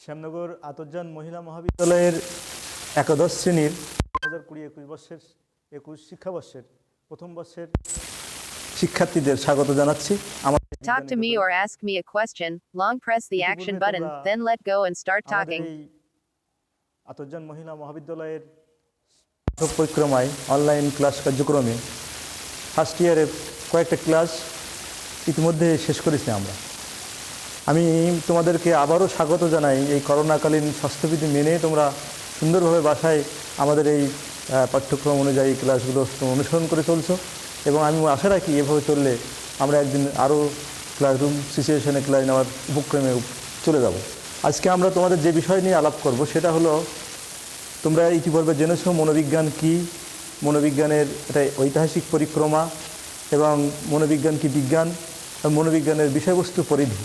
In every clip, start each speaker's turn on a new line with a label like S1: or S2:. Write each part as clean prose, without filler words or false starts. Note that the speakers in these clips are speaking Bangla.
S1: শ্যামনগর আতরজান মহিলা মহাবিদ্যালয়ের একাদশ শ্রেণীর 2020-21 শিক্ষাবর্ষের প্রথম বর্ষের শিক্ষার্থীদের স্বাগত জানাচ্ছি।
S2: Talk to me or ask me a question. Long press the action button, then let go and start talking.
S1: Atarjan মহিলা মহাবিদ্যালয়ের পাঠ্য পরিক্রমায় অনলাইন ক্লাস কার্যক্রমে ফার্স্ট ইয়ারের কয়েকটা ক্লাস ইতিমধ্যে শেষ করেছি আমরা। আমি তোমাদেরকে আবারও স্বাগত জানাই। এই করোনাকালীন স্বাস্থ্যবিধি মেনে তোমরা সুন্দরভাবে বাসায় আমাদের এই পাঠ্যক্রম অনুযায়ী ক্লাসগুলো অনুসরণ করে চলছো এবং আমি আশা রাখি এভাবে চললে আমরা একদিন আরও ক্লাসরুম সিচুয়েশনে ক্লাস নেওয়ার উপক্রমে চলে যাব। আজকে আমরা তোমাদের যে বিষয় নিয়ে আলাপ করব সেটা হলো, তোমরা ইতিপূর্বে জেনেছো মনোবিজ্ঞান কী, মনোবিজ্ঞানের একটা ঐতিহাসিক পরিক্রমা এবং মনোবিজ্ঞান কি বিজ্ঞান, মনোবিজ্ঞানের বিষয়বস্তু পরিধি।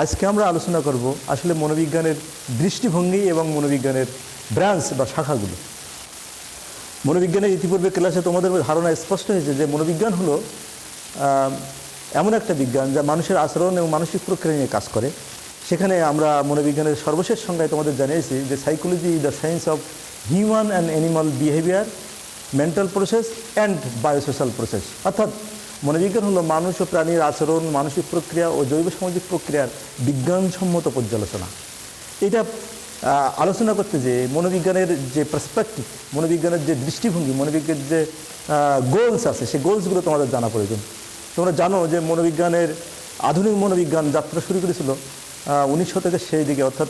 S1: আজকে আমরা আলোচনা করব আসলে মনোবিজ্ঞানের দৃষ্টিভঙ্গি এবং মনোবিজ্ঞানের ব্রাঞ্চ বা শাখাগুলো। মনোবিজ্ঞানের ইতিপূর্বে ক্লাসে তোমাদের ধারণা স্পষ্ট হয়েছে যে মনোবিজ্ঞান হলো এমন একটা বিজ্ঞান যা মানুষের আচরণ এবং মানসিক প্রক্রিয়া নিয়ে কাজ করে। সেখানে আমরা মনোবিজ্ঞানের সর্বশেষ সংজ্ঞায় তোমাদের জানিয়েছি যে psychology the science of human and animal behaviour, mental process and biosocial process. অর্থাৎ মনোবিজ্ঞান হলো মানুষ ও প্রাণীর আচরণ, মানসিক প্রক্রিয়া ও জৈব সামাজিক প্রক্রিয়ার বিজ্ঞানসম্মত পর্যালোচনা। এটা আলোচনা করতে যে মনোবিজ্ঞানের যে পার্সপেক্টিভ, মনোবিজ্ঞানের যে দৃষ্টিভঙ্গি, মনোবিজ্ঞানের যে গোলস আছে সেই গোলসগুলো তোমাদের জানা প্রয়োজন। তোমরা জানো যে মনোবিজ্ঞানের আধুনিক মনোবিজ্ঞান যাত্রা শুরু করেছিল 19 শতকের সেই দিকে, অর্থাৎ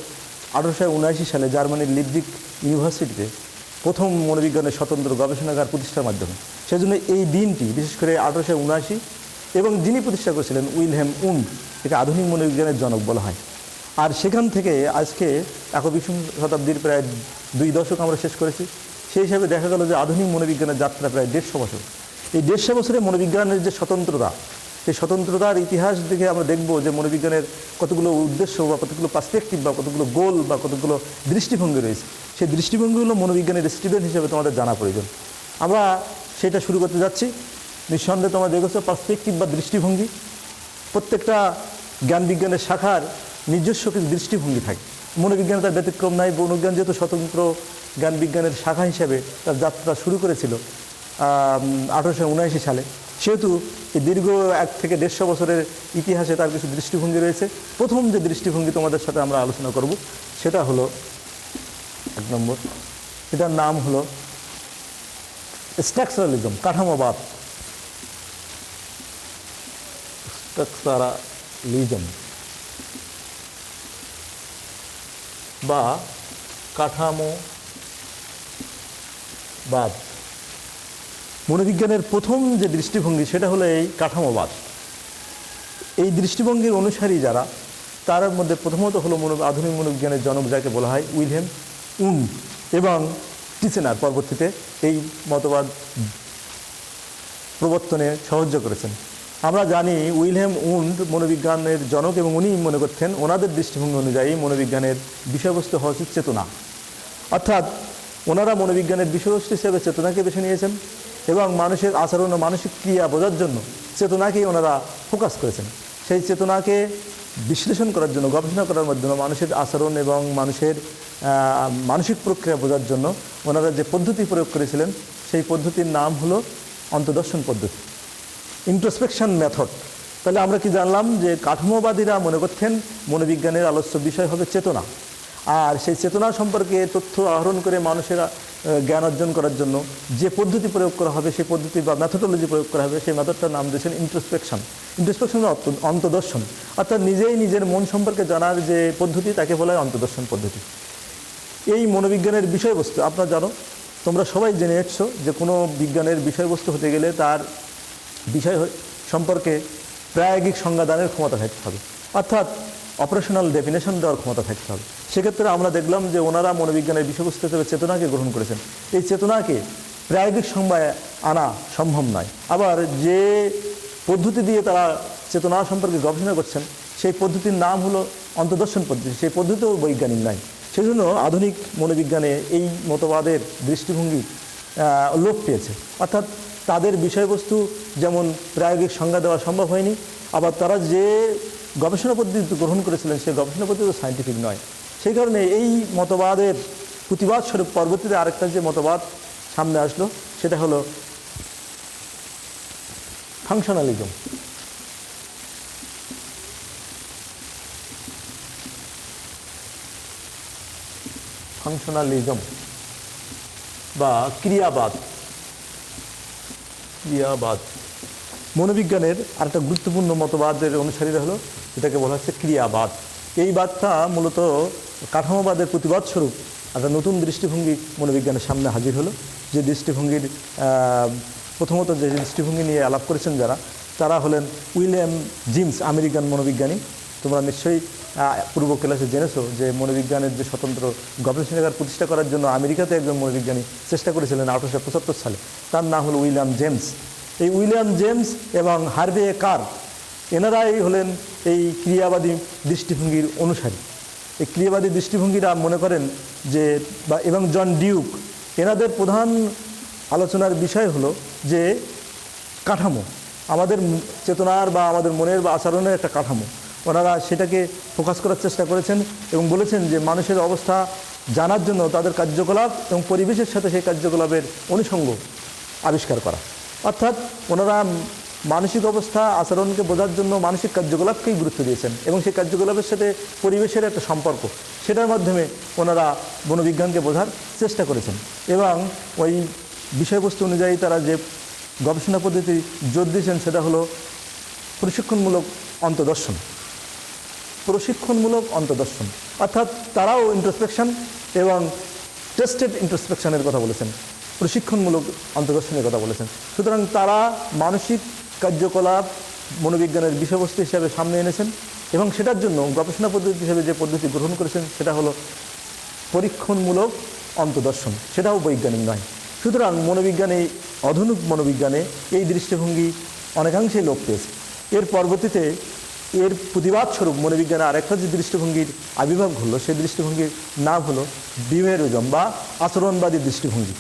S1: 1879 সালে জার্মানির লিপজিগ ইউনিভার্সিটিতে প্রথম মনোবিজ্ঞানের স্বতন্ত্র গবেষণাগার প্রতিষ্ঠার মাধ্যমে। সেজন্য এই দিনটি বিশেষ করে 1879 এবং যিনি প্রতিষ্ঠা করেছিলেন উইলহেম উন্ড, একে আধুনিক মনোবিজ্ঞানের জনক বলা হয়। আর সেখান থেকে আজকে 21 শতাব্দীর প্রায় 2 দশক আমরা শেষ করেছি। সেই হিসাবে দেখা গেল যে আধুনিক মনোবিজ্ঞানের যাত্রা প্রায় 150 বছর। এই 150 বছরে মনোবিজ্ঞানের যে স্বতন্ত্রতা, সেই স্বতন্ত্রতার ইতিহাস দেখে আমরা দেখব যে মনোবিজ্ঞানের কতগুলো উদ্দেশ্য বা কতগুলো পার্সপেক্টিভ বা কতগুলো গোল বা কতগুলো দৃষ্টিভঙ্গি রয়েছে। সেই দৃষ্টিভঙ্গিগুলো মনোবিজ্ঞানের স্টুডেন্ট হিসেবে তোমাদের জানা প্রয়োজন। আমরা সেটা শুরু করতে যাচ্ছি। নিঃসন্দেহে তোমরা দেখেছো পার্সপেক্টিভ বা দৃষ্টিভঙ্গি, প্রত্যেকটা জ্ঞান বিজ্ঞানের শাখার নিজস্ব কিছু দৃষ্টিভঙ্গি থাকে। মনোবিজ্ঞান তার ব্যতিক্রম নাই। মনোবিজ্ঞান যেহেতু স্বতন্ত্র জ্ঞান বিজ্ঞানের শাখা হিসেবে তার যাত্রা শুরু করেছিল 1879 সালে, সেহেতু এই দীর্ঘ 1 থেকে 150 বছরের ইতিহাসে তার কিছু দৃষ্টিভঙ্গি রয়েছে। প্রথম যে দৃষ্টিভঙ্গি তোমাদের সাথে আমরা আলোচনা করব সেটা হলো 1 নম্বর, এটার নাম হলো স্ট্রাকচারালিজম, কাঠামোবাদ। স্ট্রাকচারালিজম বা কাঠামোবাদ। মনোবিজ্ঞানের প্রথম যে দৃষ্টিভঙ্গি সেটা হলো এই কাঠামোবাদ। এই দৃষ্টিভঙ্গির অনুসারী যারা, তার মধ্যে প্রথমত হলো আধুনিক মনোবিজ্ঞানের জনক যাকে বলা হয় উইলহেম উন্ড এবং টিচেনার পরবর্তীতে এই মতবাদ প্রবর্তনে সাহায্য করেছেন। আমরা জানি উইলহেম উন্ড মনোবিজ্ঞানের জনক এবং উনি মনে করতেন ওনাদের দৃষ্টিভঙ্গি অনুযায়ী মনোবিজ্ঞানের বিষয়বস্তু হওয়া উচিত চেতনা। অর্থাৎ ওনারা মনোবিজ্ঞানের বিষয়বস্তু হিসেবে চেতনাকে বেছে নিয়েছেন এবং মানুষের আচরণ ও মানসিক ক্রিয়া বোঝার জন্য চেতনাকেই ওনারা ফোকাস করেছেন। সেই চেতনাকে বিশ্লেষণ করার জন্য, গবেষণা করার মাধ্যমে মানুষের আচরণ এবং মানুষের মানসিক প্রক্রিয়া বোঝার জন্য ওনারা যে পদ্ধতি প্রয়োগ করেছিলেন সেই পদ্ধতির নাম হলো অন্তদর্শন পদ্ধতি, ইন্ট্রোস্পেকশন মেথড। তাহলে আমরা কি জানলাম যে কাঠামোবাদীরা মনে করতেন মনোবিজ্ঞানের আলোচ্য বিষয় হবে চেতনা, আর সেই চেতনা সম্পর্কে তথ্য আহরণ করে মানুষের জ্ঞান অর্জন করার জন্য যে পদ্ধতি প্রয়োগ করা হবে, সেই পদ্ধতি বা মেথোডোলজি প্রয়োগ করা হবে, সেই মেথডটার নাম দিয়েছেন ইন্ট্রোস্পেকশন। ইন্ট্রোস্পেকশন অন্তদর্শন, অর্থাৎ নিজেই নিজের মন সম্পর্কে জানার যে পদ্ধতি তাকে বলা হয় অন্তদর্শন পদ্ধতি। এই মনোবিজ্ঞানের বিষয়বস্তু আপনারা জানো, তোমরা সবাই জেনে এসছো যে কোনো বিজ্ঞানের বিষয়বস্তু হতে গেলে তার বিষয় সম্পর্কে প্রায়োগিক সংজ্ঞাদানের ক্ষমতা থাকতে হবে, অর্থাৎ অপারেশনাল ডেফিনেশন দেওয়ার ক্ষমতা থাকতে হবে। সেক্ষেত্রে আমরা দেখলাম যে ওনারা মনোবিজ্ঞানের বিষয়বস্তু হিসেবে চেতনাকে গ্রহণ করেছেন। এই চেতনাকে প্রায়োগিক সংজ্ঞায় আনা সম্ভব নয়। আবার যে পদ্ধতি দিয়ে তারা চেতনা সম্পর্কে গবেষণা করছেন সেই পদ্ধতির নাম হলো অন্তদর্শন পদ্ধতি, সেই পদ্ধতিও বৈজ্ঞানিক নয়। সেই জন্য আধুনিক মনোবিজ্ঞানে এই মতবাদের দৃষ্টিভঙ্গি লোপ পেয়েছে। অর্থাৎ তাদের বিষয়বস্তু যেমন প্রায়োগিক সংজ্ঞা দেওয়া সম্ভব হয়নি, আবার তারা যে গবেষণা পদ্ধতি গ্রহণ করেছিলেন সেই গবেষণা পদ্ধতি সায়েন্টিফিক নয়। সেই কারণে এই মতবাদের প্রতিবাদ স্বরূপ পরবর্তীতে আরেকটা যে মতবাদ সামনে আসলো সেটা হলো ফাংশনালিজম। ফাংশনালিজম বা ক্রিয়াবাদ। ক্রিয়াবাদ মনোবিজ্ঞানের আরেকটা গুরুত্বপূর্ণ মতবাদের অনুসারীরা হলো এটাকে বলা হচ্ছে ক্রিয়াবাদ। এই বাদটা মূলত কাঠামোবাদের প্রতিবাদ স্বরূপ একটা নতুন দৃষ্টিভঙ্গি মনোবিজ্ঞানের সামনে হাজির হলো। যে দৃষ্টিভঙ্গির প্রথমত যে দৃষ্টিভঙ্গি নিয়ে আলাপ করেছেন যারা, তারা হলেন উইলিয়াম জেমস, আমেরিকান মনোবিজ্ঞানী। তোমরা নিশ্চয়ই পূর্ব ক্লাসে জেনেছো যে মনোবিজ্ঞানের যে স্বতন্ত্র গবেষণাগার প্রতিষ্ঠা করার জন্য আমেরিকাতে একজন মনোবিজ্ঞানী চেষ্টা করেছিলেন 1875 সালে। তার নাম হলো উইলিয়াম জেমস। এই উইলিয়াম জেমস এবং হার্ভে কার, এনারাই হলেন এই ক্রিয়াবাদী দৃষ্টিভঙ্গির অনুসারী। এই ক্রিয়াবাদী দৃষ্টিভঙ্গিরা মনে করেন যে এবং জন ডিউক, এনাদের প্রধান আলোচনার বিষয় হলো যে কাঠামো, আমাদের চেতনার বা আমাদের মনের বা আচরণের একটা কাঠামো। ওনারা সেটাকে ফোকাস করার চেষ্টা করেছেন এবং বলেছেন যে মানুষের অবস্থা জানার জন্য তাদের কার্যকলাপ এবং পরিবেশের সাথে সেই কার্যকলাপের অনুষঙ্গ আবিষ্কার করা। অর্থাৎ ওনারা মানসিক অবস্থা আচরণকে বোঝার জন্য মানসিক কার্যকলাপকেই গুরুত্ব দিয়েছেন এবং সেই কার্যকলাপের সাথে পরিবেশের একটা সম্পর্ক, সেটার মাধ্যমে ওনারা মনোবিজ্ঞানকে বোঝার চেষ্টা করেছেন। এবং ওই বিষয়বস্তু অনুযায়ী তারা যে গবেষণা পদ্ধতি জোর দিয়েছেন সেটা হলো প্রশিক্ষণমূলক অন্তর্দর্শন। প্রশিক্ষণমূলক অন্তর্দর্শন অর্থাৎ তারাও ইন্ট্রোস্পেকশন এবং টেস্টেড ইন্ট্রোস্পেকশনের কথা বলেছেন, প্রশিক্ষণমূলক অন্তর্দর্শনের কথা বলেছেন। সুতরাং তারা মানসিক কার্যকলাপ মনোবিজ্ঞানের বিষয়বস্তু হিসাবে সামনে এনেছেন এবং সেটার জন্য গবেষণা পদ্ধতি হিসেবে যে পদ্ধতি গ্রহণ করেছেন সেটা হলো পরীক্ষণমূলক অন্তর্দর্শন, সেটাও বৈজ্ঞানিক নয়। সুতরাং মনোবিজ্ঞানে, আধুনিক মনোবিজ্ঞানে এই দৃষ্টিভঙ্গি অনেকাংশেই লোপ পেয়েছে। এর পরবর্তীতে এর প্রতিবাদ স্বরূপ মনোবিজ্ঞানে আরেকটা যে দৃষ্টিভঙ্গির আবির্ভাব হলো সেই দৃষ্টিভঙ্গির নাম হলো বিহেভিয়ারিজম বা আচরণবাদী দৃষ্টিভঙ্গি।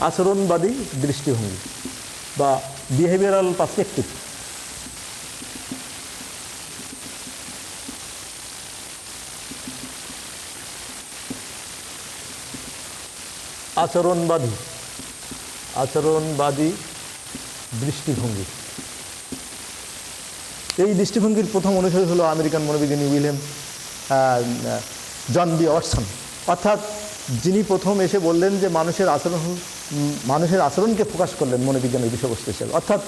S1: আচরণবাদী দৃষ্টিভঙ্গি বা বিহেভিয়ারাল পার্সপেক্টিভ। আচরণবাদী আচরণবাদী দৃষ্টিভঙ্গি। এই দৃষ্টিভঙ্গির প্রথম অনুসারী হলো আমেরিকান মনোবিজ্ঞানী উইলিয়াম জন বি ওয়াটসন। অর্থাৎ যিনি প্রথম এসে বললেন যে মানুষের আচরণকে ফোকাস করলেন মনোবিজ্ঞানের বিষয়বস্তু হিসেবে। অর্থাৎ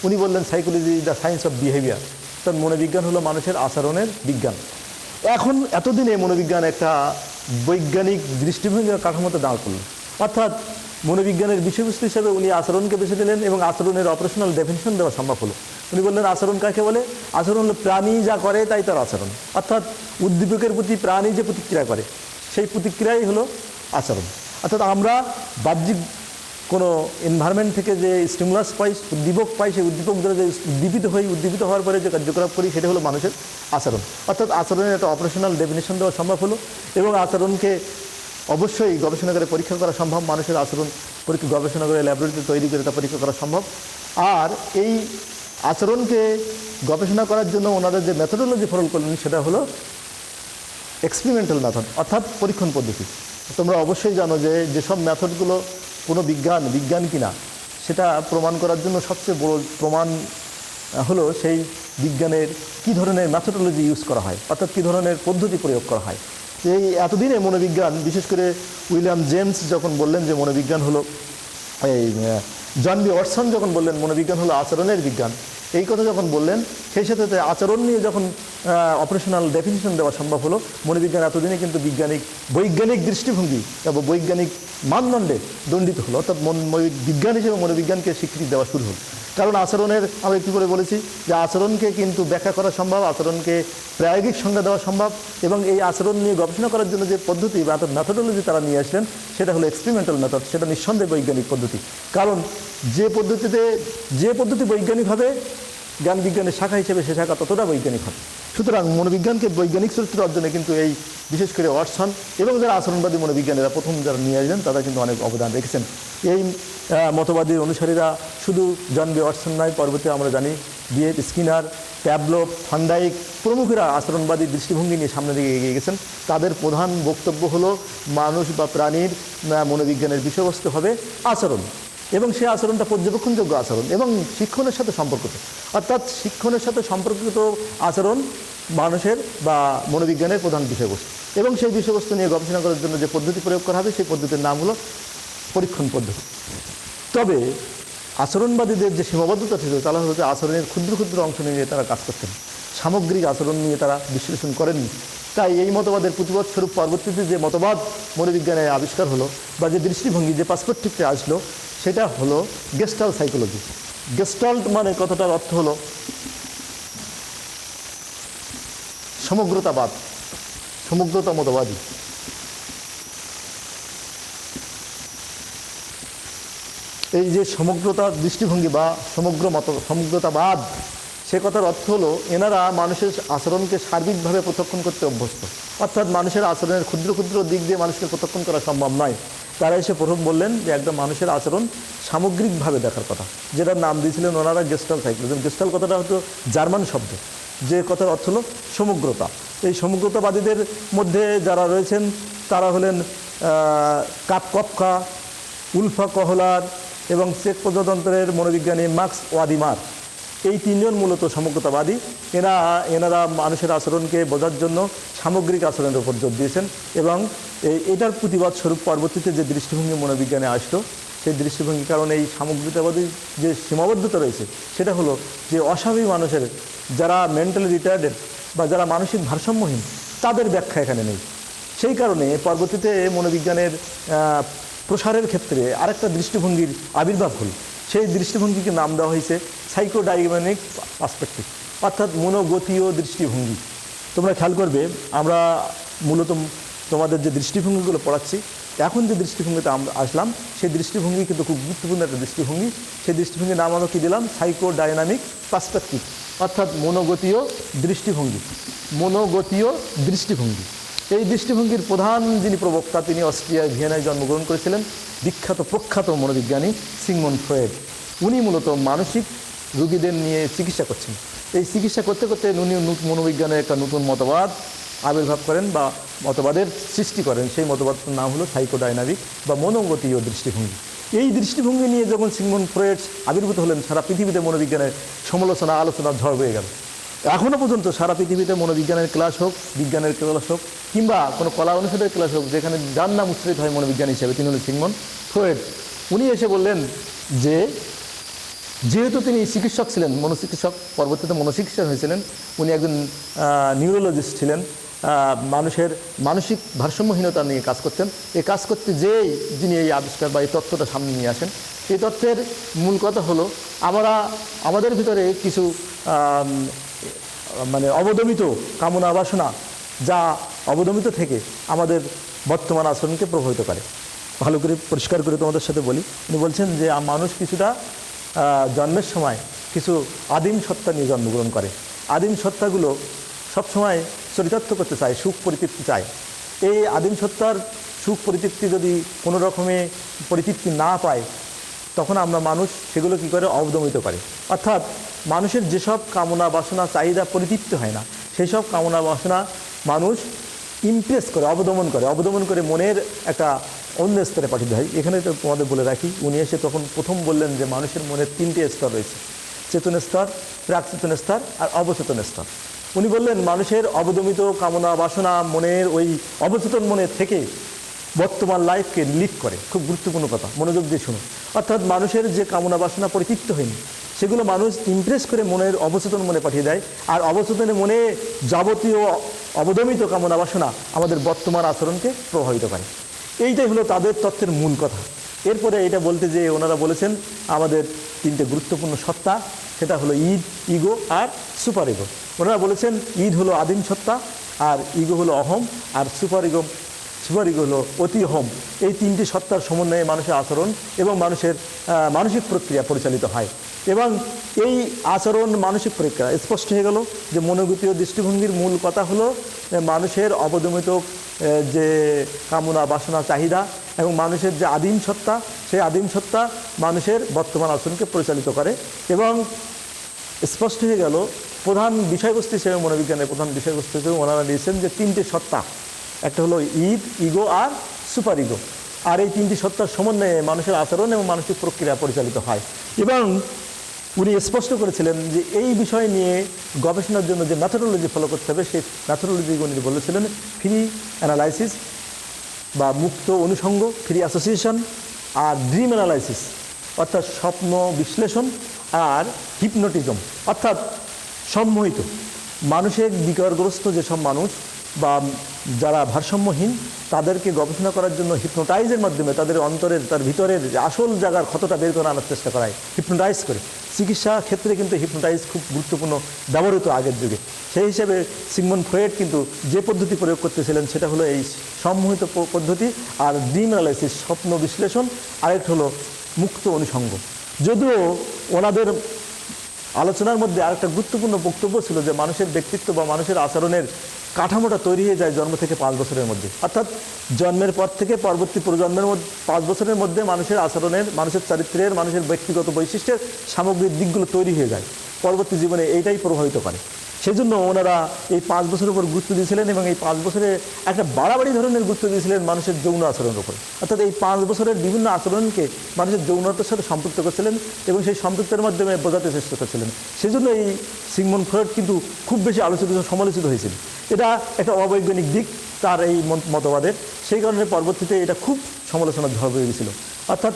S1: উনি বললেন psychology the science of behaviour, অর্থাৎ মনোবিজ্ঞান হলো মানুষের আচরণের বিজ্ঞান। এখন এতদিনে মনোবিজ্ঞান একটা বৈজ্ঞানিক দৃষ্টিভঙ্গি কাঠামোতে দাঁড় করলেন। অর্থাৎ মনোবিজ্ঞানের বিষয়বস্তু হিসেবে উনি আচরণকে বেছে নিলেন এবং আচরণের অপারেশনাল ডেফিনিশন দেওয়া সম্ভব হলো। উনি বললেন আচরণ কাকে বলে? আচরণ হলো প্রাণী যা করে তাই তার আচরণ। অর্থাৎ উদ্দীপকের প্রতি প্রাণী যে প্রতিক্রিয়া করে সেই প্রতিক্রিয়াই হলো আচরণ। অর্থাৎ আমরা বাহ্যিক কোনো এনভায়রনমেন্ট থেকে যে স্টিমুলাস পাই, উদ্দীপক পাই, সেই উদ্দীপক দ্বারা যে উদ্দীপিত হওয়ার পরে যে কার্যকলাপ করি সেটা হলো মানুষের আচরণ। অর্থাৎ আচরণের একটা অপারেশনাল ডেফিনিশন দেওয়া সম্ভব হলো এবং আচরণকে অবশ্যই গবেষণাগারে পরীক্ষা করা সম্ভব। মানুষের আচরণ গবেষণাগারে ল্যাবরেটরিতে তৈরি করে তা পরীক্ষা করা সম্ভব। আর এই আচরণকে গবেষণা করার জন্য ওনাদের যে মেথোডোলজি ফলো করলেন সেটা হলো এক্সপেরিমেন্টাল মেথড, অর্থাৎ পরীক্ষণ পদ্ধতি। তোমরা অবশ্যই জানো যে যেসব মেথডগুলো কোনো বিজ্ঞান কিনা সেটা প্রমাণ করার জন্য সবচেয়ে বড় প্রমাণ হলো সেই বিজ্ঞানের কী ধরনের মেথোডোলজি ইউজ করা হয়, অর্থাৎ কী ধরনের পদ্ধতি প্রয়োগ করা হয়। এই এতদিনে মনোবিজ্ঞান, বিশেষ করে উইলিয়াম জেমস যখন বললেন যে মনোবিজ্ঞান হলো, এই জন বি ওয়াটসন যখন বললেন মনোবিজ্ঞান হলো আচরণের বিজ্ঞান, এই কথা যখন বললেন সেই সাথে আচরণ নিয়ে যখন অপারেশনাল ডেফিনিশন দেওয়া সম্ভব হলো, মনোবিজ্ঞান এতদিনে কিন্তু বৈজ্ঞানিক দৃষ্টিভঙ্গি এবং বৈজ্ঞানিক মানদণ্ডে দণ্ডিত হলো। অর্থাৎ বিজ্ঞান হিসেবে মনোবিজ্ঞানকে স্বীকৃতি দেওয়া শুরু হলো। কারণ আচরণের, আমরা একটু করে বলেছি যে আচরণকে কিন্তু ব্যাখ্যা করা সম্ভব, আচরণকে প্রায়োগিক সংজ্ঞা দেওয়া সম্ভব এবং এই আচরণ নিয়ে গবেষণা করার জন্য যে পদ্ধতি বা মেথোডোলজি তারা নিয়ে আসলেন সেটা হলো এক্সপেরিমেন্টাল মেথড। সেটা নিঃসন্দেহে বৈজ্ঞানিক পদ্ধতি। কারণ যে পদ্ধতি বৈজ্ঞানিকভাবে জ্ঞান বিজ্ঞানের শাখা হিসেবে সে শাখা ততটা বৈজ্ঞানিক হবে। সুতরাং মনোবিজ্ঞানকে বৈজ্ঞানিক চরিত্র অর্জনে কিন্তু এই বিশেষ করে ওয়াটসন এবং যারা আচরণবাদী মনোবিজ্ঞানীরা প্রথম যারা নিয়ে আসলেন তারা কিন্তু অনেক অবদান রেখেছেন। এই মতবাদীর অনুসারীরা শুধু জন বি ওয়াটসন নয়, পরবর্তী আমরা জানি B F. Skinner Pavlov, van Dyke প্রমুখরা আচরণবাদী দৃষ্টিভঙ্গি নিয়ে সামনের দিকে এগিয়ে গেছেন। তাদের প্রধান বক্তব্য হলো মানুষ বা প্রাণীর মনোবিজ্ঞানের বিষয়বস্তু হবে আচরণ, এবং সেই আচরণটা পর্যবেক্ষণযোগ্য আচরণ এবং শিক্ষণের সাথে সম্পর্কিত। অর্থাৎ শিক্ষণের সাথে সম্পর্কিত আচরণ মানুষের বা মনোবিজ্ঞানের প্রধান বিষয়বস্তু, এবং সেই বিষয়বস্তু নিয়ে গবেষণা করার জন্য যে পদ্ধতি প্রয়োগ করা হবে সেই পদ্ধতির নাম হলো পরীক্ষণ পদ্ধতি। তবে আচরণবাদীদের যে সীমাবদ্ধতা ছিল তারা হচ্ছে আচরণের ক্ষুদ্র ক্ষুদ্র অংশ নিয়ে তারা কাজ করতেন, সামগ্রিক আচরণ নিয়ে তারা বিশ্লেষণ করেননি। তাই এই মতবাদের প্রতিবাদ স্বরূপ পরবর্তীতে যে মতবাদ মনোবিজ্ঞানে আবিষ্কার হলো বা যে দৃষ্টিভঙ্গি, যে পার্সপেক্টিভটা আসলো, সেটা হলো গেস্টাল্ট সাইকোলজি। গেস্টাল্ট মানে কথাটার অর্থ হলো সমগ্রতাবাদ, সমগ্রতা মতবাদী। এই যে সমগ্রতা দৃষ্টিভঙ্গি বা সমগ্রতাবাদ, সে কথার অর্থ হলো এনারা মানুষের আচরণকে সার্বিকভাবে প্রত্যক্ষণ করতে অভ্যস্ত। অর্থাৎ মানুষের আচরণের ক্ষুদ্র ক্ষুদ্র দিক দিয়ে মানুষকে প্রত্যক্ষণ করা সম্ভব নয়। তারা এসে প্রথম বললেন যে একটা মানুষের আচরণ সামগ্রিকভাবে দেখার কথা, যেটার নাম দিয়েছিলেন ওনারা গেস্টাল্ট সাইকোলজি। গেস্টাল্ট কথাটা হয়তো জার্মান শব্দ, যে কথার অর্থ হলো সমগ্রতা। এই সমগ্রতাবাদীদের মধ্যে যারা রয়েছেন তারা হলেন কাপকা, উলফা কহলার এবং চেক প্রজাতন্ত্রের মনোবিজ্ঞানী মার্কস ওয়াদিমার। এই তিনজন মূলত সমগ্রতাবাদী। এনারা মানুষের আচরণকে বোঝার জন্য সামগ্রিক আচরণের উপর জোর দিয়েছেন, এবং এটার প্রতিবাদ স্বরূপ পরবর্তীতে যে দৃষ্টিভঙ্গি মনোবিজ্ঞানে আসলো, সেই দৃষ্টিভঙ্গির কারণে এই সামগ্রিকতাবাদী যে সীমাবদ্ধতা রয়েছে সেটা হলো যে অস্বাভাবিক মানুষের, যারা মেন্টালি রিটার্ডেড বা যারা মানসিক ভারসাম্যহীন, তাদের ব্যাখ্যা এখানে নেই। সেই কারণে পরবর্তীতে মনোবিজ্ঞানের প্রসারের ক্ষেত্রে আরেকটা দৃষ্টিভঙ্গির আবির্ভাব হল। সেই দৃষ্টিভঙ্গিকে নাম দেওয়া হয়েছে সাইকোডাইনামিক পার্সপেক্টিভ, অর্থাৎ মনোগতীয় দৃষ্টিভঙ্গি। তোমরা খেয়াল করবে আমরা মূলত তোমাদের যে দৃষ্টিভঙ্গিগুলো পড়াচ্ছি, এখন যে দৃষ্টিভঙ্গিতে আমরা আসলাম সেই দৃষ্টিভঙ্গি কিন্তু খুব গুরুত্বপূর্ণ একটা দৃষ্টিভঙ্গি। সেই দৃষ্টিভঙ্গির নাম আমরা কী দিলাম? সাইকোডাইনামিক পার্সপেক্টিভ, অর্থাৎ মনোগতীয় দৃষ্টিভঙ্গি। মনোগতীয় দৃষ্টিভঙ্গি, এই দৃষ্টিভঙ্গির প্রধান যিনি প্রবক্তা, তিনি অস্ট্রিয়ার ভিয়েনায় জন্মগ্রহণ করেছিলেন, বিখ্যাত প্রখ্যাত মনোবিজ্ঞানী সিগমুন্ড ফ্রয়েড। উনি মূলত মানসিক রোগীদের নিয়ে চিকিৎসা করছেন। এই চিকিৎসা করতে করতে উনি মনোবিজ্ঞানের একটা নতুন মতবাদ আবির্ভাব করেন বা মতবাদের সৃষ্টি করেন। সেই মতবাদটার নাম হলো সাইকোডাইনামিক বা মনোগতীয় দৃষ্টিভঙ্গি। এই দৃষ্টিভঙ্গি নিয়ে যখন সিগমুন্ড ফ্রয়েড আবির্ভূত হলেন, সারা পৃথিবীতে মনোবিজ্ঞানের সমালোচনা আলোচনার ঝড় হয়ে গেল। এখনও পর্যন্ত সারা পৃথিবীতে মনোবিজ্ঞানের ক্লাস হোক, বিজ্ঞানের ক্লাস হোক, কিংবা কোনো কলা অনুষদের ক্লাস হোক, যেখানে যার নাম উচ্চারিত হয় মনোবিজ্ঞান হিসেবে, তিনি হলেন সিগমুন্ড ফ্রয়েড। উনি এসে বললেন যে যেহেতু তিনি চিকিৎসক ছিলেন, মনোচিকিৎসক, পরবর্তীতে মনোচিকিৎসক হয়েছিলেন, উনি একজন নিউরোলজিস্ট ছিলেন, মানুষের মানসিক ভারসাম্যহীনতা নিয়ে কাজ করতেন। এই কাজ করতে যেই যিনি এই আবিষ্কার বা এই তথ্যটা সামনে নিয়ে আসেন, এই তথ্যের মূল কথা হলো আমাদের ভিতরে কিছু মানে অবদমিত কামনা বাসনা, যা অবদমিত থেকে আমাদের বর্তমান আচরণকে প্রভাবিত করে। ভালো করে পরিষ্কার করে তোমাদের সাথে বলি, উনি বলছেন যে মানুষ কিছুটা জন্মের সময় কিছু আদিম সত্তা নিয়ে জন্মগ্রহণ করে। আদিম সত্তাগুলো সবসময় চরিতার্থ করতে চায়, সুখ পরিতৃপ্তি চায়। এই আদিম সত্তার সুখ পরিতৃপ্তি যদি কোনো রকমে পরিতৃপ্তি না পায়, তখন আমরা মানুষ সেগুলো কী করে? অবদমিত করে। অর্থাৎ মানুষের যেসব কামনা বাসনা চাহিদা পরিতৃপ্তি হয় না, সেই সব কামনা বাসনা মানুষ ইমপ্রেস করে, অবদমন করে মনের একটা অন্য স্তরে পাঠিয়ে হয়। এখানে তো তোমাদের বলে রাখি, উনি এসে তখন প্রথম বললেন যে মানুষের মনের 3টে স্তর রয়েছে: চেতন স্তর, প্রাকচেতন স্তর আর অবচেতন স্তর। উনি বললেন মানুষের অবদমিত কামনা বাসনা মনের ওই অবচেতন মনের থেকে বর্তমান লাইফকে লিড করে। খুব গুরুত্বপূর্ণ কথা, মনোযোগ দিয়ে শুনুন। অর্থাৎ মানুষের যে কামনা বাসনা পরিতৃপ্ত হয়নি, সেগুলো মানুষ ইমপ্রেস করে মনের অবচেতন মনে পাঠিয়ে দেয়, আর অবচেতনের মনে যাবতীয় অবদমিত কামনা বাসনা আমাদের বর্তমান আচরণকে প্রভাবিত করে। এইটাই হলো তাদের তত্ত্বের মূল কথা। এরপরে এটা বলতে যে ওনারা বলেছেন আমাদের 3টে গুরুত্বপূর্ণ সত্তা, সেটা হলো ইগো আর সুপার ইগো। ওনারা বলেছেন ঈদ হলো আদিম সত্তা, আর ইগো হলো অহম, আর সুপার ইগো হলো অতি অহম। এই 3টি সত্তার সমন্বয়ে মানুষের আচরণ এবং মানুষের মানসিক প্রক্রিয়া পরিচালিত হয়। এবং এই আচরণ মানসিক প্রক্রিয়া স্পষ্ট হয়ে গেল যে মনোগতীয় দৃষ্টিভঙ্গির মূল কথা হলো মানুষের অবদমিত যে কামনা বাসনা চাহিদা এবং মানুষের যে আদিম সত্তা, সেই আদিম সত্তা মানুষের বর্তমান আচরণকে পরিচালিত করে। এবং স্পষ্ট হয়ে গেল প্রধান বিষয়বস্তু হিসেবে, মনোবিজ্ঞানের প্রধান বিষয়বস্তু হিসেবে ওনারা দিয়েছেন যে তিনটে সত্তা, একটা হলো ঈদ, ইগো আর সুপার ইগো। আর এই তিনটি সত্তার সমন্বয়ে মানুষের আচরণ এবং মানসিক প্রক্রিয়া পরিচালিত হয়। এবং উনি স্পষ্ট করেছিলেন যে এই বিষয় নিয়ে গবেষণার জন্য যে ম্যাথোডোলজি ফলো করতে হবে, সেই ম্যাথোডোলজি উনি বলেছিলেন ফ্রি অ্যানালাইসিস বা মুক্ত অনুষঙ্গ, ফ্রি অ্যাসোসিয়েশন, আর ড্রিম অ্যানালাইসিস অর্থাৎ স্বপ্ন বিশ্লেষণ, আর হিপনোটিজম অর্থাৎ সম্মোহিত। মানুষের বিকারগ্রস্ত যেসব মানুষ বা যারা ভারসাম্যহীন তাদেরকে গবেষণা করার জন্য হিপনোটাইজের মাধ্যমে তাদের অন্তরের, তার ভিতরের আসল জায়গার ক্ষতটা বের করে আনার চেষ্টা করা হয় হিপনোটাইজ করে। চিকিৎসা ক্ষেত্রে কিন্তু হিপনোটাইজ খুব গুরুত্বপূর্ণ ব্যবহৃত আগের যুগে। সেই হিসেবে সিগমন্ড ফ্রয়েড কিন্তু যে পদ্ধতি প্রয়োগ করতেছিলেন সেটা হলো এই সম্মোহিত পদ্ধতি, আর ড্রিম অ্যানালাইসিস স্বপ্ন বিশ্লেষণ, আরেকটা হলো মুক্ত অনুষঙ্গ। যদিও ওনাদের আলোচনার মধ্যে আরেকটা গুরুত্বপূর্ণ বক্তব্য ছিল যে মানুষের ব্যক্তিত্ব বা মানুষের আচরণের কাঠামোটা তৈরি হয়ে যায় জন্ম থেকে 5 বছরের মধ্যে, অর্থাৎ জন্মের পর থেকে পরবর্তী প্রজন্মের মধ্যে 5 বছরের মধ্যে মানুষের আচরণের, মানুষের চরিত্রের, মানুষের ব্যক্তিগত বৈশিষ্ট্যের সামগ্রিক দিকগুলো তৈরি হয়ে যায়, পরবর্তী জীবনে এইটাই প্রভাবিত করে। সেই জন্য ওনারা এই 5 বছরের উপর গুরুত্ব দিয়েছিলেন এবং এই 5 বছরে একটা বাড়াবাড়ি ধরনের গুরুত্ব দিয়েছিলেন মানুষের যৌন আচরণের উপর। অর্থাৎ এই 5 বছরের বিভিন্ন আচরণকে মানুষের যৌনতার সাথে সম্পৃক্ত করছিলেন এবং সেই সম্পৃক্তের মাধ্যমে বোঝাতে চেষ্টা করছিলেন। সেই জন্য এই সিগমন্ড ফ্রয়েড কিন্তু খুব বেশি আলোচিত, সমালোচিত হয়েছিল। এটা একটা অবৈজ্ঞানিক দিক তার এই মতবাদের, সেই কারণে পরবর্তীতে এটা খুব সমালোচনার ঝড় হয়ে গেছিল। অর্থাৎ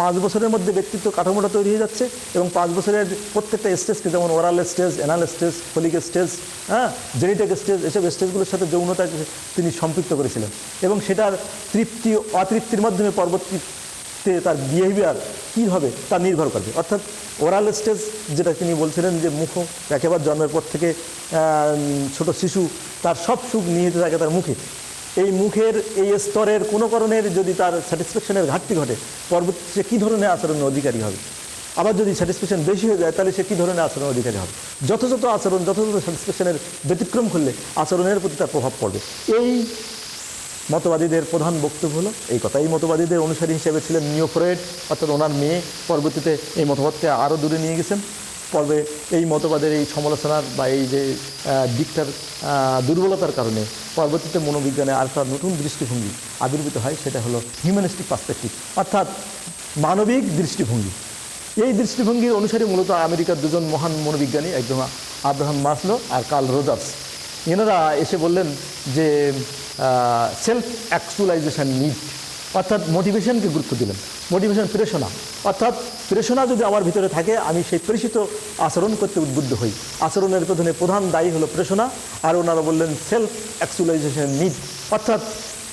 S1: 5 বছরের মধ্যে ব্যক্তিত্ব কাঠামোটা তৈরি হয়ে যাচ্ছে এবং 5 বছরের প্রত্যেকটা স্টেজকে, যেমন oral stage, anal stage, phallic stage, genital stage, এসব স্টেজগুলোর সাথে যৌনতাকে তিনি সম্পৃক্ত করেছিলেন এবং সেটার তৃপ্তি অতৃপ্তির মাধ্যমে পরবর্তীতে তার বিহেভিয়ার কী হবে তা নির্ভর করবে। অর্থাৎ ওরাল স্টেজ যেটা তিনি বলছিলেন যে মুখ একেবারে জন্মের পর থেকে ছোট শিশু তার সব সুখ নিহিত থাকে তার মুখে। এই মুখের এই স্তরের কোনো কারণের যদি তার স্যাটিসফ্যাকশনের ঘাটতি ঘটে, পরবর্তী সে কী ধরনের আচরণের অধিকারী হবে। আবার যদি স্যাটিসফ্যাকশন বেশি হয়ে যায় তাহলে সে কী ধরনের আচরণের অধিকারী হবে। যথাযথ আচরণ, যথাযথ স্যাটিসফ্যাকশনের ব্যতিক্রম করলে আচরণের প্রতি তার প্রভাব পড়বে। এই মতবাদীদের প্রধান বক্তব্য হলো এই কথা। এই মতবাদীদের অনুসারী হিসেবে ছিলেন নিও ফ্রয়েড, অর্থাৎ ওনার মেয়ে পরবর্তীতে এই মতবাদকে আরও দূরে নিয়ে গেছেন। পর্বে এই মতবাদের এই সমালোচনার বা এই যে দিকটার দুর্বলতার কারণে পরবর্তীতে মনোবিজ্ঞানে আরেকটা নতুন দৃষ্টিভঙ্গি আবির্ভূত হয়, সেটা হলো হিউম্যানিস্টিক পার্সপেক্টিভ, অর্থাৎ মানবিক দৃষ্টিভঙ্গি। এই দৃষ্টিভঙ্গির অনুসারী মূলত আমেরিকার দুজন মহান মনোবিজ্ঞানী, একজন আব্রাহাম মাসলো আর কার্ল রজার্স, এনারা এসে বললেন যে সেলফ অ্যাকচুয়ালাইজেশন নিড, অর্থাৎ মোটিভেশনকে গুরুত্ব দিলেন। মোটিভেশন প্রেরণা, অর্থাৎ প্রেরণা যদি আমার ভিতরে থাকে আমি সেই প্রেষিত আচরণ করতে উদ্বুদ্ধ হই। আচরণের পেছনে প্রধান দায়ী হলো প্রেরণা। আর ওনারা বললেন সেলফ অ্যাকচুয়ালাইজেশন নিড, অর্থাৎ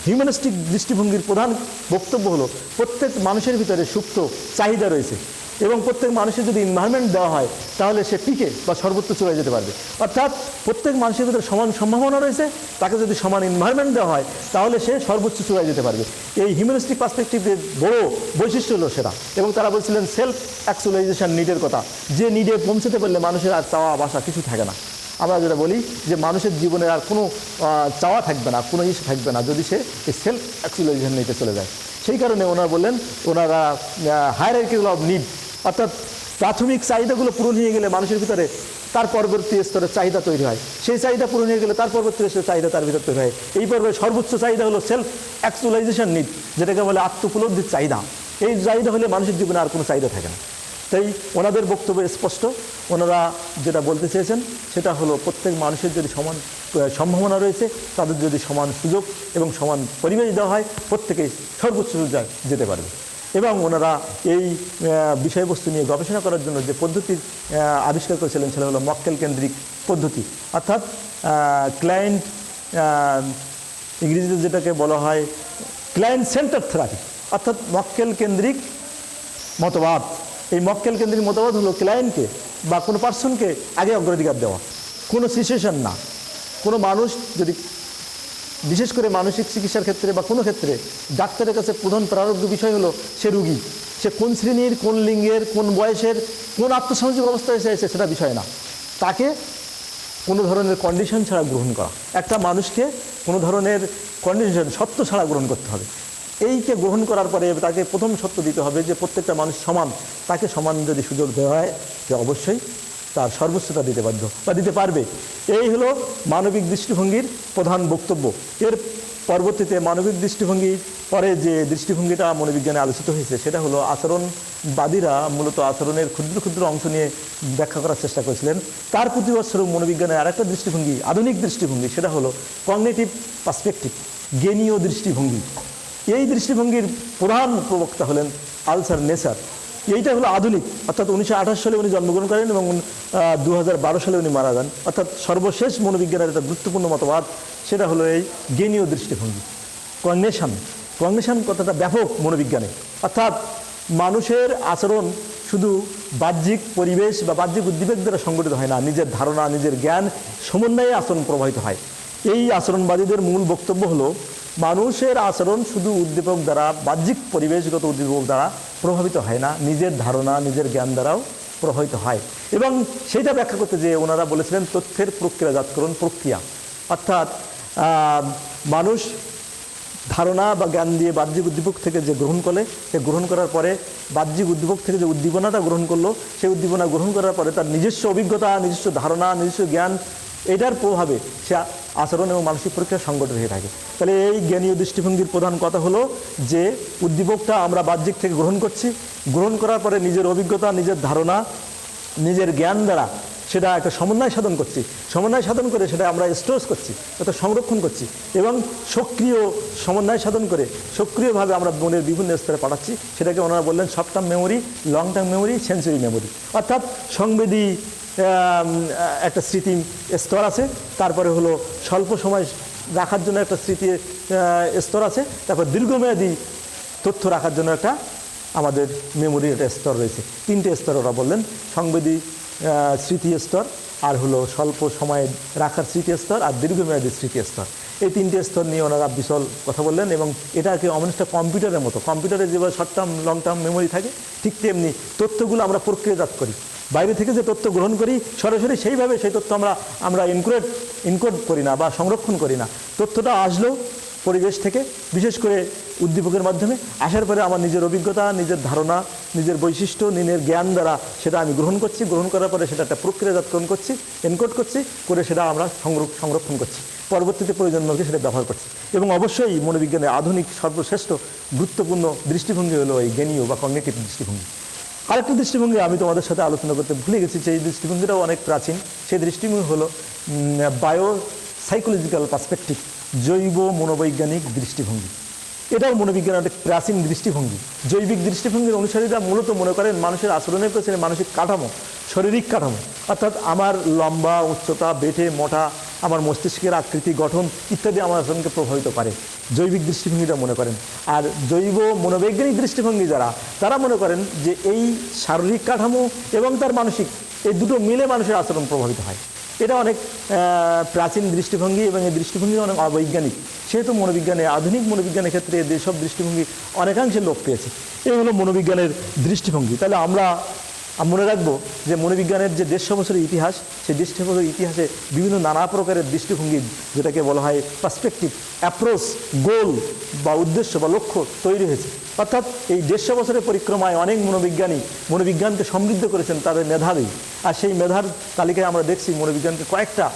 S1: হিউম্যানিস্টিক দৃষ্টিভঙ্গির প্রধান বক্তব্য হলো প্রত্যেক মানুষের ভিতরে সুপ্ত চাহিদা রয়েছে এবং প্রত্যেক মানুষের যদি এনভায়রনমেন্ট দেওয়া হয় তাহলে সে পিকে বা সর্বোচ্চ চলে যেতে পারবে। অর্থাৎ প্রত্যেক মানুষের ভিতরে সমান সম্ভাবনা রয়েছে, তাকে যদি সমান এনভায়রনমেন্ট দেওয়া হয় তাহলে সে সর্বোচ্চ চলে যেতে পারবে। এই হিউম্যানিস্টিক পার্সপেক্টিভের বড় বৈশিষ্ট্য হলো সেটা। এবং তারা বলছিলেন সেলফ অ্যাকচুয়ালাইজেশন নিডের কথা, যে নিডে পৌঁছতে পারলে মানুষের আর চাওয়া বাসা কিছু থাকে না। আমরা যেটা বলি যে মানুষের জীবনে আর কোনো চাওয়া থাকবে না, কোনো ইস্যু থাকবে না যদি সে এই সেলফ অ্যাকচুয়ালাইজেশন নিতে চলে যায়। সেই কারণে ওনারা বললেন, ওনারা হায়ারার্কিক্যাল অফ নিড, অর্থাৎ প্রাথমিক চাহিদাগুলো পূরণ হয়ে গেলে মানুষের ভিতরে তার পরবর্তী স্তরের চাহিদা তৈরি হয়, সেই চাহিদা পূরণ হয়ে গেলে তার পরবর্তী স্তরের চাহিদা তার ভিতরে তৈরি হয়। এই পর্বে সর্বোচ্চ চাহিদা হলো সেলফ অ্যাকচুয়ালাইজেশন নিড, যেটাকে বলে আত্মোপলব্ধির চাহিদা। এই চাহিদা হলে মানুষের জীবনে আর কোনো চাহিদা থাকে না। তাই ওনাদের বক্তব্য স্পষ্ট। ওনারা যেটা বলতে চেয়েছেন সেটা হলো প্রত্যেক মানুষের যদি সমান সম্ভাবনা রয়েছে, তাদের যদি সমান সুযোগ এবং সমান পরিবেশ দেওয়া হয়, প্রত্যেকেই সর্বোচ্চ সুযোগ যেতে পারবে। এবং ওনারা এই বিষয়বস্তু নিয়ে গবেষণা করার জন্য যে পদ্ধতির আবিষ্কার করেছিলেন সেটা হলো মক্কেল কেন্দ্রিক পদ্ধতি, অর্থাৎ ক্লায়েন্ট, ইংরেজিতে যেটাকে বলা হয় ক্লায়েন্ট সেন্টার থেরাপি, অর্থাৎ মক্কেল কেন্দ্রিক মতবাদ। এই মক্কেল কেন্দ্রিক মতবাদ হলো ক্লায়েন্টকে বা কোনো পার্সনকে আগে অগ্রাধিকার দেওয়া, কোনো সিচুয়েশন না। কোনো মানুষ যদি, বিশেষ করে মানসিক চিকিৎসার ক্ষেত্রে বা কোনো ক্ষেত্রে ডাক্তারের কাছে প্রধান প্রারব্ধ বিষয় হলো সে রুগী, সে কোন শ্রেণীর, কোন লিঙ্গের, কোন বয়সের, কোন আত্মসামাজিক অবস্থায় এসেছে সেটা বিষয় না। তাকে কোনো ধরনের কন্ডিশন ছাড়া গ্রহণ করা, একটা মানুষকে কোনো ধরনের কন্ডিশন, সত্য ছাড়া গ্রহণ করতে হবে। এইকে গ্রহণ করার পরে তাকে প্রথম সত্য দিতে হবে যে প্রত্যেকটা মানুষ সমান। তাকে সমান যদি সুযোগ দেওয়া হয় যে অবশ্যই তার সর্বোচ্চতা দিতে বাধ্য বা দিতে পারবে। এই হলো মানবিক দৃষ্টিভঙ্গির প্রধান বক্তব্য। এর পরবর্তীতে মানবিক দৃষ্টিভঙ্গি পরে যে দৃষ্টিভঙ্গিটা মনোবিজ্ঞানে আলোচিত হয়েছে সেটা হলো আচরণবাদীরা মূলত আচরণের ক্ষুদ্র ক্ষুদ্র অংশ নিয়ে ব্যাখ্যা করার চেষ্টা করেছিলেন। তার প্রতিবৎসরূপ মনোবিজ্ঞানের আরেকটা দৃষ্টিভঙ্গি, আধুনিক দৃষ্টিভঙ্গি, সেটা হলো কগনিটিভ পার্সপেক্টিভ, জ্ঞানীয় দৃষ্টিভঙ্গি। এই দৃষ্টিভঙ্গির প্রধান প্রবক্তা হলেন আলথার নেসার। এইটা হলো আধুনিক, অর্থাৎ 1928 সালে উনি জন্মগ্রহণ করেন এবং 2012 সালে উনি মারা যান। অর্থাৎ সর্বশেষ মনোবিজ্ঞানের একটা গুরুত্বপূর্ণ মতবাদ সেটা হলো এই জ্ঞানীয় দৃষ্টিভঙ্গি, কগনিশন। কগনিশন কথাটা ব্যাপক মনোবিজ্ঞানে, অর্থাৎ মানুষের আচরণ শুধু বাহ্যিক পরিবেশ বা বাহ্যিক উদ্দীপক দ্বারা সংগঠিত হয় না, নিজের ধারণা, নিজের জ্ঞান সমন্বয়ে আচরণ প্রবাহিত হয়। এই আচরণবাদীদের মূল বক্তব্য হলো মানুষের আচরণ শুধু উদ্দীপক দ্বারা, বাহ্যিক পরিবেশগত উদ্দীপক দ্বারা প্রভাবিত হয় না, নিজের ধারণা, নিজের জ্ঞান দ্বারাও প্রভাবিত হয়। এবং সেইটা ব্যাখ্যা করতে যে ওনারা বলেছিলেন তথ্যের প্রক্রিয়াজাতকরণ প্রক্রিয়া, অর্থাৎ মানুষ ধারণা বা জ্ঞান দিয়ে বাহ্যিক উদ্দীপক থেকে যে গ্রহণ করে, সে গ্রহণ করার পরে বাহ্যিক উদ্দীপক থেকে যে উদ্দীপনাটা গ্রহণ করলো, সেই উদ্দীপনা গ্রহণ করার পরে তার নিজস্ব অভিজ্ঞতা, নিজস্ব ধারণা, নিজস্ব জ্ঞান, এটার প্রভাবে সে আচরণ এবং মানসিক প্রক্রিয়া সংগঠিত হয়ে থাকে। তাহলে এই জ্ঞানীয় দৃষ্টিভঙ্গির প্রধান কথা হলো যে উদ্দীপকটা আমরা বাহ্যিক থেকে গ্রহণ করছি, গ্রহণ করার পরে নিজের অভিজ্ঞতা, নিজের ধারণা, নিজের জ্ঞান দ্বারা সেটা একটা সমন্বয় সাধন করছি, সমন্বয় সাধন করে সেটা আমরা স্টোর করছি, অর্থাৎ সংরক্ষণ করছি এবং সক্রিয় সমন্বয় সাধন করে সক্রিয়ভাবে আমরা মনের বিভিন্ন স্তরে পাঠাচ্ছি। সেটাকে ওনারা বললেন short term memory, long term memory, sensory memory. অর্থাৎ সংবেদী একটা স্মৃতি স্তর আছে, তারপরে হলো স্বল্প সময় রাখার জন্য একটা স্মৃতির স্তর আছে, তারপর দীর্ঘমেয়াদী তথ্য রাখার জন্য একটা আমাদের মেমোরির একটা স্তর রয়েছে। তিনটে স্তর ওরা বললেন, সংবেদী স্মৃতি স্তর, আর হলো স্বল্প সময়ে রাখার স্মৃতি স্তর, আর দীর্ঘমেয়াদী স্মৃতি স্তর। এই তিনটে স্তর নিয়ে ওনারা বিশাল কথা বললেন এবং এটাকে অনেকটা কম্পিউটারের মতো, কম্পিউটারে যেভাবে short term long term memory থাকে ঠিক তেমনি তথ্যগুলো আমরা প্রক্রিয়াজাত করি, বাইরে থেকে যে তথ্য গ্রহণ করি সরাসরি সেইভাবে সেই তথ্য আমরা ইনকোড করি না বা সংরক্ষণ করি না। তথ্যটা আসলেও পরিবেশ থেকে, বিশেষ করে উদ্দীপকের মাধ্যমে আসার পরে আমার নিজের অভিজ্ঞতা, নিজের ধারণা, নিজের বৈশিষ্ট্য, নিজের জ্ঞান দ্বারা সেটা আমি গ্রহণ করছি, গ্রহণ করার পরে সেটা একটা প্রক্রিয়াজাতকরণ করছি, এনকোড করছি, করে সেটা আমরা সংরক্ষণ করছি, পরবর্তীতে প্রয়োজন মতো সেটা ব্যবহার করছি। এবং অবশ্যই মনোবিজ্ঞানের আধুনিক সর্বশ্রেষ্ঠ গুরুত্বপূর্ণ দৃষ্টিভঙ্গি হলো এই জ্ঞানীয় বা কগনিটিভ দৃষ্টিভঙ্গি। আরেকটা দৃষ্টিভঙ্গি আমি তোমাদের সাথে আলোচনা করতে ভুলে গেছি, সেই দৃষ্টিভঙ্গিটাও অনেক প্রাচীন। সেই দৃষ্টিভঙ্গি হলো বায়োসাইকোলজিক্যাল পার্সপেক্টিভ, জৈব মনোবৈজ্ঞানিক দৃষ্টিভঙ্গি। এটাও মনোবিজ্ঞানের একটা প্রাচীন দৃষ্টিভঙ্গি। জৈবিক দৃষ্টিভঙ্গির অনুসারীরা মূলত মনে করেন মানুষের আচরণের পেছনে মানসিক কাঠামো, শারীরিক কাঠামো, অর্থাৎ আমার লম্বা, উচ্চতা, বেটে, মোটা, আমার মস্তিষ্কের আকৃতি, গঠন ইত্যাদি আমার আচরণকে প্রভাবিত করে, জৈবিক দৃষ্টিভঙ্গিটা মনে করেন। আর জৈব মনোবৈজ্ঞানিক দৃষ্টিভঙ্গি যারা, তারা মনে করেন যে এই শারীরিক কাঠামো এবং তার মানসিক, এই দুটো মিলে মানুষের আচরণ প্রভাবিত হয়। এটা অনেক প্রাচীন দৃষ্টিভঙ্গি এবং এই দৃষ্টিভঙ্গি অনেক অবৈজ্ঞানিক। সেহেতু মনোবিজ্ঞানে, আধুনিক মনোবিজ্ঞানের ক্ষেত্রে যেসব দৃষ্টিভঙ্গি অনেকাংশে লোপ পেয়েছে, এই হলো মনোবিজ্ঞানের দৃষ্টিভঙ্গি। তাহলে আমরা মনে রাখবো যে মনোবিজ্ঞানের যে 150 বছরের ইতিহাস, সেই 150 বছরের ইতিহাসে বিভিন্ন নানা প্রকারের দৃষ্টিভঙ্গি, যেটাকে বলা হয় পার্সপেক্টিভ, অ্যাপ্রোচ, গোল বা উদ্দেশ্য বা লক্ষ্য তৈরি হয়েছে। অর্থাৎ এই 150 বছরের পরিক্রমায় অনেক মনোবিজ্ঞানকে সমৃদ্ধ করেছেন তাদের মেধাবী। আর সেই মেধার তালিকায় আমরা দেখছি মনোবিজ্ঞানকে কয়েকটা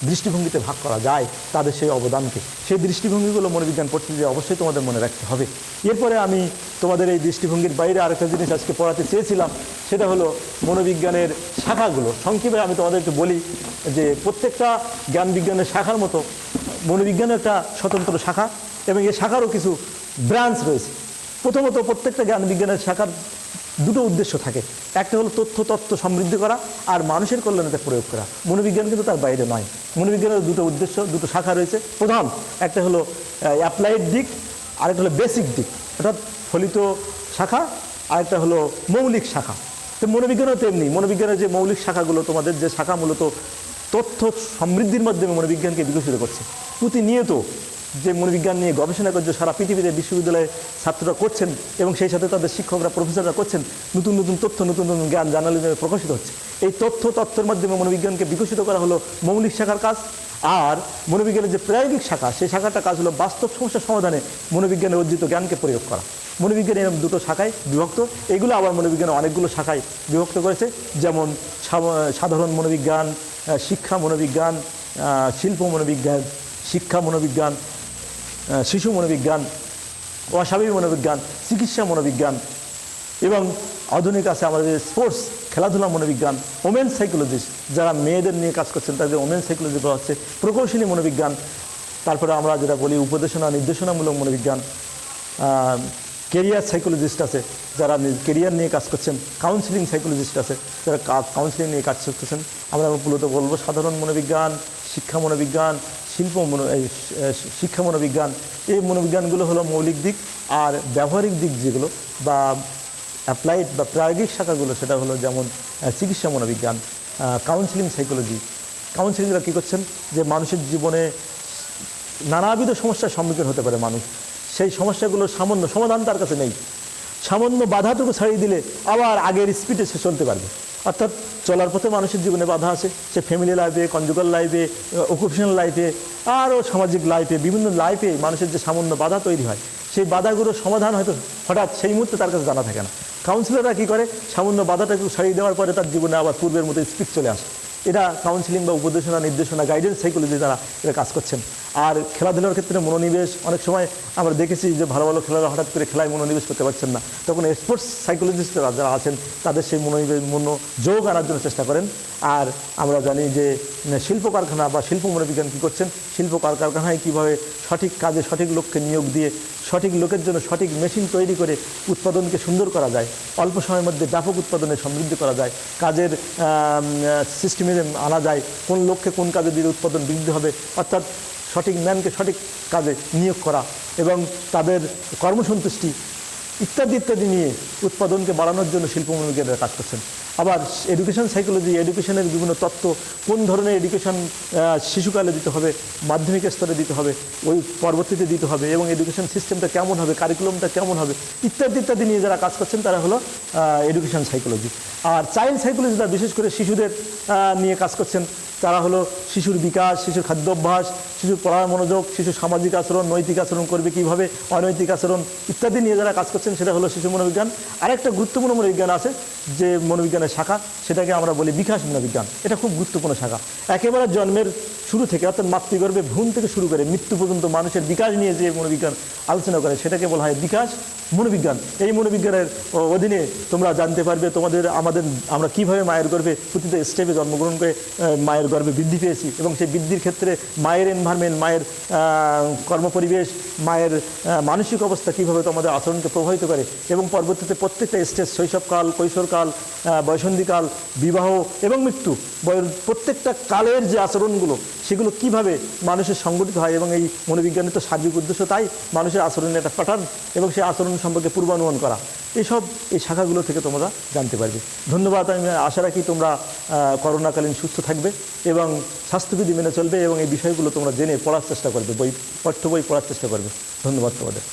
S1: দৃষ্টিভঙ্গিতে ভাগ করা যায়, তাদের সেই অবদানকে। সেই দৃষ্টিভঙ্গিগুলো মনোবিজ্ঞান পড়তে যে অবশ্যই তোমাদের মনে রাখতে হবে। এরপরে আমি তোমাদের এই দৃষ্টিভঙ্গির বাইরে আরেকটা জিনিস আজকে পড়াতে চেয়েছিলাম, সেটা হলো মনোবিজ্ঞানের শাখাগুলো। সংক্ষেপে আমি তোমাদেরকে বলি যে প্রত্যেকটা জ্ঞান বিজ্ঞানের শাখার মতো মনোবিজ্ঞানের একটা স্বতন্ত্র শাখা এবং এই শাখারও কিছু ব্রাঞ্চ রয়েছে। প্রথমত প্রত্যেকটা জ্ঞান বিজ্ঞানের শাখার দুটো উদ্দেশ্য থাকে, একটা হলো তথ্য সমৃদ্ধ করা আর মানুষের কল্যাণে প্রয়োগ করা। মনোবিজ্ঞান কিন্তু তার বাইরে নয়। মনোবিজ্ঞানের দুটো উদ্দেশ্য, দুটো শাখা রয়েছে। প্রধান একটা হলো অ্যাপ্লাইড দিক, আরেকটা হলো বেসিক দিক, অর্থাৎ ফলিত শাখা, আরেকটা হলো মৌলিক শাখা। তো মনোবিজ্ঞানও তেমনি। মনোবিজ্ঞানের যে মৌলিক শাখাগুলো, তোমাদের যে শাখা মূলত তথ্য সমৃদ্ধির মাধ্যমে মনোবিজ্ঞানকে বিকশিত করছে, প্রতিনিয়ত যে মনোবিজ্ঞান নিয়ে গবেষণা করছে সারা পৃথিবীতে বিশ্ববিদ্যালয়ে ছাত্ররা করছেন এবং সেই সাথে তাদের শিক্ষকরা, প্রফেসররা করছেন, নতুন নতুন তথ্য, নতুন নতুন জ্ঞান জার্নালিজমে প্রকাশিত হচ্ছে। এই তথ্যের মাধ্যমে মনোবিজ্ঞানকে বিকশিত করা হলো মৌলিক শাখার কাজ। আর মনোবিজ্ঞানের যে প্রায়োগিক শাখা, সেই শাখাটা কাজ হলো বাস্তব সমস্যার সমাধানে মনোবিজ্ঞানের অর্জিত জ্ঞানকে প্রয়োগ করা। মনোবিজ্ঞান এরকম দুটো শাখায় বিভক্ত। এগুলো আবার মনোবিজ্ঞানের অনেকগুলো শাখায় বিভক্ত করেছে, যেমন সাধারণ মনোবিজ্ঞান, শিক্ষা মনোবিজ্ঞান, শিল্প মনোবিজ্ঞান, শিক্ষা মনোবিজ্ঞান, শিশু মনোবিজ্ঞান, অস্বাভাবিক মনোবিজ্ঞান, চিকিৎসা মনোবিজ্ঞান, এবং আধুনিক আছে আমাদের স্পোর্টস খেলাধুলা মনোবিজ্ঞান, ওমেন সাইকোলজিস্ট যারা মেয়েদের নিয়ে কাজ করছেন তাদের ওমেন সাইকোলজি বলা হচ্ছে, প্রকৌশলী মনোবিজ্ঞান, তারপরে আমরা যেটা বলি উপদেশনা নির্দেশনামূলক মনোবিজ্ঞান, কেরিয়ার সাইকোলজিস্ট আছে যারা কেরিয়ার নিয়ে কাজ করছেন, কাউন্সিলিং সাইকোলজিস্ট আছে যারা কাউন্সিলিং নিয়ে কাজ করতেছেন। আমরা মূলত বলবো সাধারণ মনোবিজ্ঞান, শিক্ষা মনোবিজ্ঞান, শিক্ষা মনোবিজ্ঞান। এই মনোবিজ্ঞানগুলো হলো মৌলিক দিক, আর ব্যবহারিক দিক যেগুলো বা অ্যাপ্লাইড বা প্রায়োগিক শাখাগুলো সেটা হলো যেমন চিকিৎসা মনোবিজ্ঞান, কাউন্সিলিং সাইকোলজি। কাউন্সিলিংরা কী করছেন, যে মানুষের জীবনে নানাবিধ সমস্যার সম্মুখীন হতে পারে মানুষ, সেই সমস্যাগুলোর সামান্য সমাধান তার কাছে নেই, সামান্য বাধাটুকু ছাড়িয়ে দিলে আবার আগের স্পিডে সে চলতে পারবে। অর্থাৎ চলার পথে মানুষের জীবনে বাধা আছে, সে ফ্যামিলি লাইফে, কনজুগাল লাইফে, অকুপেশনাল লাইফে, আরও সামাজিক লাইফে, বিভিন্ন লাইফে মানুষের যে সামান্য বাধা তৈরি হয়, সেই বাধাগুলোর সমাধান হয়তো হঠাৎ সেই মুহূর্তে তার কাছে জানা থাকে না। কাউন্সিলররা কী করে, সামান্য বাধাটাকে ছাড়িয়ে দেওয়ার পরে তার জীবনে আবার পূর্বের মতো স্পিড চলে আসে। এটা কাউন্সিলিং বা উপদেশনা নির্দেশনা গাইডেন্স সাইকোলজি দ্বারা এরা কাজ করছেন। আর খেলাধুলার ক্ষেত্রে মনোনিবেশ, অনেক সময় আমরা দেখেছি যে ভালো ভালো খেলোয়াড়রা হঠাৎ করে খেলায় মনোনিবেশ করতে পারছেন না, তখন স্পোর্টস সাইকোলজিস্টরা যারা আছেন তাদের সেই মনোযোগ আনার জন্য চেষ্টা করেন। আর আমরা জানি যে শিল্প কারখানা বা শিল্প মনোবিজ্ঞান কী করছেন, শিল্প কারখানায় কীভাবে সঠিক কাজে সঠিক লোককে নিয়োগ দিয়ে সঠিক লোকের জন্য সঠিক মেশিন তৈরি করে উৎপাদনকে সুন্দর করা যায়, অল্প সময়ের মধ্যে ব্যাপক উৎপাদনে সমৃদ্ধি করা যায়, কাজের সিস্টেমে আনা যায়, কোন লক্ষ্যে কোন কাজে দিলে উৎপাদন বৃদ্ধি হবে, অর্থাৎ সঠিক ম্যানকে সঠিক কাজে নিয়োগ করা এবং তাদের কর্মসন্তুষ্টি ইত্যাদি ইত্যাদি নিয়ে উৎপাদনকে বাড়ানোর জন্য শিল্প মনোবিজ্ঞানীরা কাজ করছেন। আবার এডুকেশন সাইকোলজি, এডুকেশনের বিভিন্ন তত্ত্ব, কোন ধরনের এডুকেশন শিশুকালে দিতে হবে, মাধ্যমিক স্তরে দিতে হবে, ওই পরবর্তীতে দিতে হবে, এবং এডুকেশন সিস্টেমটা কেমন হবে, কারিকুলামটা কেমন হবে, ইত্যাদি ইত্যাদি নিয়ে যারা কাজ করছেন তারা হলো এডুকেশন সাইকোলজি। আর চাইল্ড সাইকোলজিরা বিশেষ করে শিশুদের নিয়ে কাজ করছেন, তারা হলো শিশুর বিকাশ, শিশুর খাদ্যাভ্যাস, শিশুর পড়ার মনোযোগ, শিশু সামাজিক আচরণ, নৈতিক আচরণ করবে কীভাবে, অনৈতিক আচরণ ইত্যাদি নিয়ে যারা কাজ করছেন সেটা হলো শিশু মনোবিজ্ঞান। আরেকটা গুরুত্বপূর্ণ মনোবিজ্ঞান আছে যে মনোবিজ্ঞানের শাখা, সেটাকে আমরা বলি বিকাশ মনোবিজ্ঞান। এটা খুব গুরুত্বপূর্ণ শাখা। একেবারে জন্মের শুরু থেকে অর্থাৎ মাতৃগর্ভে ভ্রূণ থেকে শুরু করে মৃত্যু পর্যন্ত মানুষের বিকাশ নিয়ে যে মনোবিজ্ঞান আলোচনা করে সেটাকে বলা হয় বিকাশ মনোবিজ্ঞান। এই মনোবিজ্ঞানের অধীনে তোমরা জানতে পারবে আমরা কীভাবে মায়ের গর্ভে প্রতিটা স্টেপে জন্মগ্রহণ করে মায়ের গর্ভে বৃদ্ধি পেয়েছি, এবং সেই বৃদ্ধির ক্ষেত্রে মায়ের এনভায়রনমেন্ট, মায়ের কর্মপরিবেশ, মায়ের মানসিক অবস্থা কীভাবে তোমাদের আচরণকে প্রভাবিত করে, এবং পরবর্তীতে প্রত্যেকটা স্টেজ, শৈশবকাল, কৈশোরকাল, বয়সন্ধিকাল, বিবাহ এবং মৃত্যু, প্রত্যেকটা কালের যে আচরণগুলো সেগুলো কিভাবে মানুষের সংগঠিত হয়, এবং এই মনোবিজ্ঞানের তো সার্বিক উদ্দেশ্য তাই মানুষের আচরণের একটা প্যাটার্ন এবং সেই আচরণ সম্পর্কে পূর্বানুমান করা, এই শাখাগুলো থেকে তোমরা জানতে পারবে। ধন্যবাদ। আমি আশা রাখি তোমরা করোনাকালীন সুস্থ থাকবে এবং স্বাস্থ্যবিধি মেনে চলবে এবং এই বিষয়গুলো তোমরা জেনে পড়ার চেষ্টা করবে, পাঠ্য বই পড়ার চেষ্টা করবে। ধন্যবাদ তোমাদের।